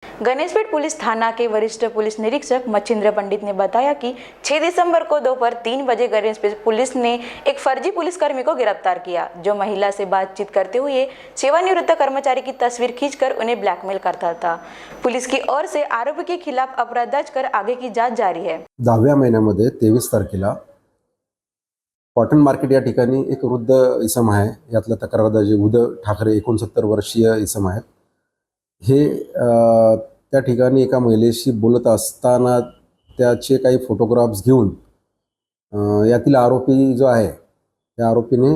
Ganeshpeth police थाना के वरिष्ठ police निरीक्षक मच्छिंद्र पंडित ने बताया कि 6 दिसंबर को दोपहर 3 बजे गणेशपेट पुलिस ने एक फर्जी पुलिसकर्मी को गिरफ्तार किया, जो महिला से बातचीत करते हुए सेवानिवृत्त कर्मचारी की तस्वीर खींचकर उन्हें ब्लैकमेल करता था। पुलिस की ओर से आरोपी के खिलाफ अपराध दर्ज कर आगे की जांच जारी है। 10व्या महिन्यामध्ये 23 तारखेला कॉटन मार्केट या ठिकाणी एक वृद्ध इसम आहे, यातल्या तक्रारदार उद्धव ठाकरे 69 वर्षीय इसम आहेत। हे त्या ठिकाणी एका महिलेशी बोलत असताना त्याचे काही फोटोग्राफ्स घेऊन यातील आरोपी जो आहे त्या आरोपीने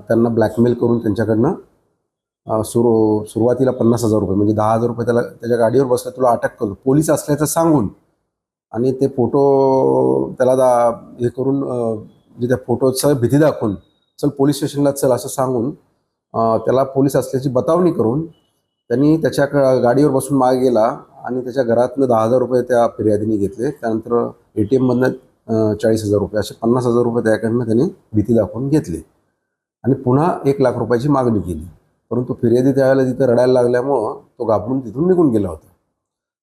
त्यांना ब्लॅकमेल करून त्यांच्याकडनं सुरुवातीला 50,000 रुपये म्हणजे 10,000 रुपये त्याच्या गाडीवर बसला तुला अटक करतो पोलीस असल्याचं सांगून आणि ते फोटो त्याला हे करून जे त्या फोटोचं भीती दाखवून चल पोलीस स्टेशनला चल असं सांगून त्याला पोलीस असल्याची बतावणी करून त्यांनी त्याच्या गाडीवर बसून मागे गेला आणि त्याच्या घरातनं 10,000 रुपये त्या फिर्यादीने घेतले। त्यानंतर ATM मधनं 40,000 रुपये असे 50,000 रुपये त्याकडनं त्याने भीती दाखवून घेतले आणि पुन्हा 1 लाख रुपयाची मागणी केली। परंतु फिर्यादी त्यावेळेला तिथं रडायला लागल्यामुळं तो घाबरून तिथून निघून गेला होता।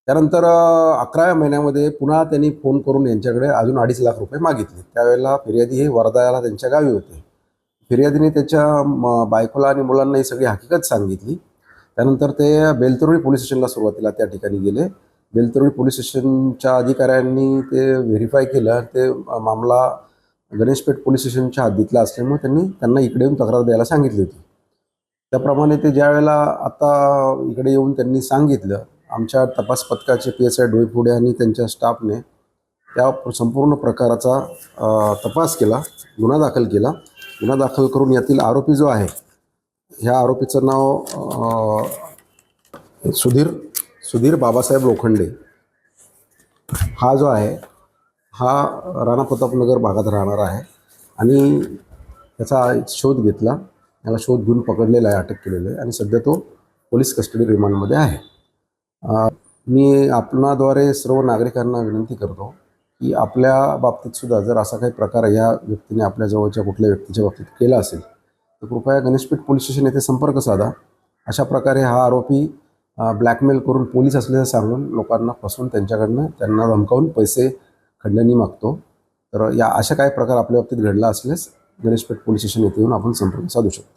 त्यानंतर 11व्या महिन्यामध्ये पुन्हा त्यांनी फोन करून यांच्याकडे अजून 2.5 लाख रुपये मागितले। त्यावेळेला फिर्यादी हे वर्धाला त्यांच्या गावी होते। फिर्यादीने त्याच्या बायकोला आणि मुलांना ही सगळी हकीकत सांगितली। त्यानंतर ते बेलतरोळी पोलीस स्टेशनला सुरुवातीला त्या ठिकाणी गेले। बेलतरोळी पोलीस स्टेशनच्या अधिकाऱ्यांनी ते व्हेरीफाय केलं, ते मामला गणेशपेठ पोलीस स्टेशनच्या हद्दीतला असल्यामुळे त्यांना इकडे येऊन तक्रार द्यायला सांगितली होती। त्याप्रमाणे ते ज्या वेळेला आता इकडे येऊन त्यांनी सांगितलं, आमच्या तपास पथकाचे PSI डोईफोडे आणि त्यांच्या स्टाफने त्या संपूर्ण प्रकाराचा तपास केला, गुन्हा दाखल केला। गुन्हा दाखल करून यातील आरोपी जो आहे ह्या आरोपीचं नाव सुधीर बाबासाहेब लोखंडे हा जो आहे हा राणा प्रतापनगर भागात राहणार आहे आणि त्याचा शोध घेतला, याला शोध घेऊन पकडलेला आहे, अटक केलेलं आहे आणि सध्या तो पोलीस कस्टडी रिमांडमध्ये आहे। मी आपणाद्वारे सर्व नागरिकांना विनंती करतो की आपल्या बाबतीत सुद्धा जर असा काही प्रकार या व्यक्तीने आपल्या जवळच्या कुठल्या व्यक्तीच्या बाबतीत केला असेल तर कृपया गणेशपेठ पोलीस स्टेशन येथे संपर्क साधा। अशा प्रकारे हा आरोपी ब्लॅकमेल करून पोलीस असल्याचं सांगून लोकांना फसवून त्यांना धमकावून पैसे खंडणी मागतो। तर या अशा काही प्रकार आपल्या बाबतीत घडला असल्यास गणेशपेठ पोलीस स्टेशन येथे येऊन आपण संपर्क साधू शकतो।